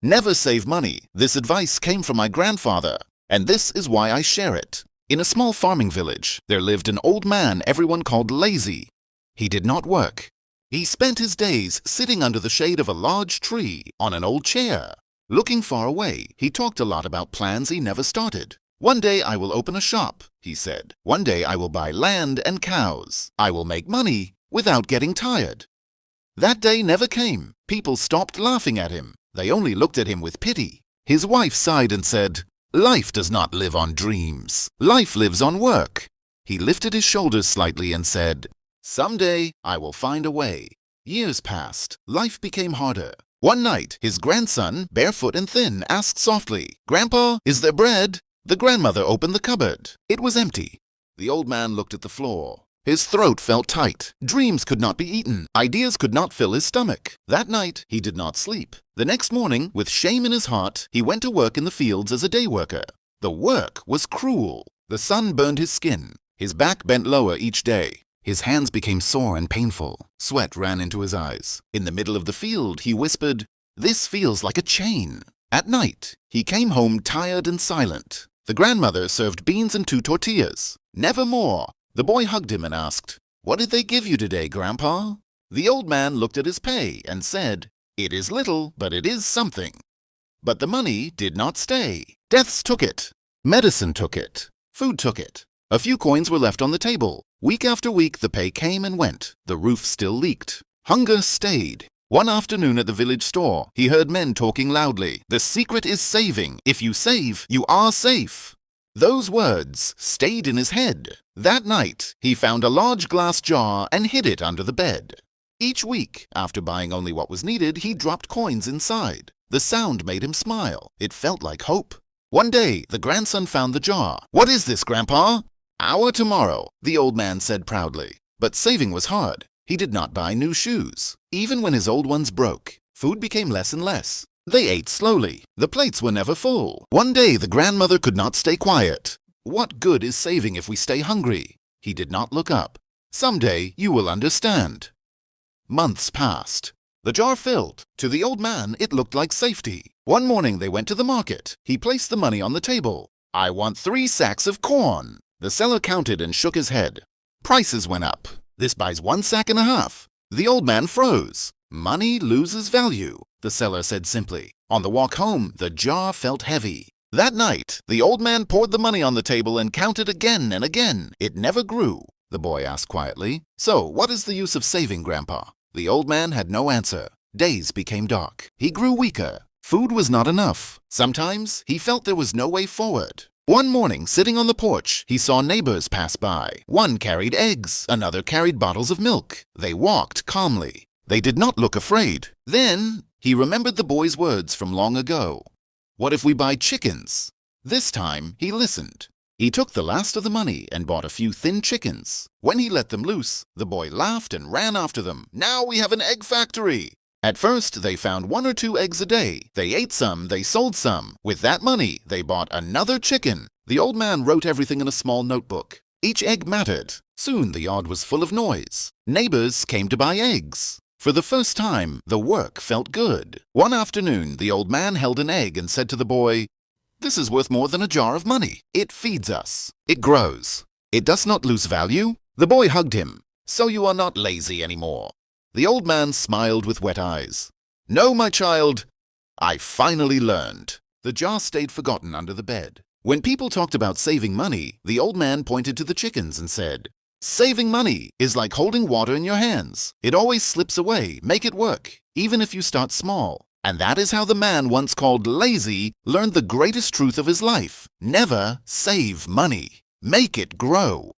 Never save money. This advice came from my grandfather, and this is why I share it. In a small farming village, there lived an old man everyone called lazy. He did not work. He spent his days sitting under the shade of a large tree on an old chair. Looking far away, he talked a lot about plans he never started. One day I will open a shop, he said. One day I will buy land and cows. I will make money without getting tired. That day never came. People stopped laughing at him. They only looked at him with pity. His wife sighed and said, "Life does not live on dreams. Life lives on work." He lifted his shoulders slightly and said, "Someday I will find a way." Years passed. Life became harder. One night, his grandson, barefoot and thin, asked softly, "Grandpa, is there bread?" The grandmother opened the cupboard. It was empty. The old man looked at the floor. His throat felt tight. Dreams could not be eaten. Ideas could not fill his stomach. That night, he did not sleep. The next morning, with shame in his heart, he went to work in the fields as a day worker. The work was cruel. The sun burned his skin. His back bent lower each day. His hands became sore and painful. Sweat ran into his eyes. In the middle of the field, he whispered, "This feels like a chain." At night, he came home tired and silent. The grandmother served beans and 2 tortillas. Never more. The boy hugged him and asked, "What did they give you today, Grandpa?" The old man looked at his pay and said, "It is little, but it is something." But the money did not stay. Deaths took it. Medicine took it. Food took it. A few coins were left on the table. Week after week, the pay came and went. The roof still leaked. Hunger stayed. One afternoon at the village store, he heard men talking loudly. "The secret is saving. If you save, you are safe." Those words stayed in his head. That night, he found a large glass jar and hid it under the bed. Each week, after buying only what was needed, he dropped coins inside. The sound made him smile. It felt like hope. One day, the grandson found the jar. "What is this, Grandpa?" "Our tomorrow," the old man said proudly. But saving was hard. He did not buy new shoes. Even when his old ones broke, food became less and less. They ate slowly. The plates were never full. One day, the grandmother could not stay quiet. "What good is saving if we stay hungry?" He did not look up. "Someday you will understand." Months passed. The jar filled. To the old man, it looked like safety. One morning they went to the market. He placed the money on the table. "I want 3 sacks of corn." The seller counted and shook his head. Prices went up. "This buys 1 sack and a half." The old man froze. "Money loses value," the seller said simply. On the walk home, the jar felt heavy. That night, the old man poured the money on the table and counted again and again. It never grew. The boy asked quietly, "So, what is the use of saving, Grandpa?" The old man had no answer. Days became dark. He grew weaker. Food was not enough. Sometimes, he felt there was no way forward. One morning, sitting on the porch, he saw neighbors pass by. One carried eggs, another carried bottles of milk. They walked calmly. They did not look afraid. Then, he remembered the boy's words from long ago. "What if we buy chickens?" This time, he listened. He took the last of the money and bought a few thin chickens. When he let them loose, the boy laughed and ran after them. "Now we have an egg factory!" At first, they found 1 or 2 eggs a day. They ate some, they sold some. With that money, they bought another chicken. The old man wrote everything in a small notebook. Each egg mattered. Soon the yard was full of noise. Neighbors came to buy eggs. For the first time, the work felt good. One afternoon, the old man held an egg and said to the boy, "This is worth more than a jar of money. It feeds us. It grows. It does not lose value." The boy hugged him. "So you are not lazy anymore." The old man smiled with wet eyes. "No, my child, I finally learned." The jar stayed forgotten under the bed. When people talked about saving money, the old man pointed to the chickens and said, "Saving money is like holding water in your hands. It always slips away. Make it work, even if you start small." And that is how the man once called lazy learned the greatest truth of his life. Never save money. Make it grow.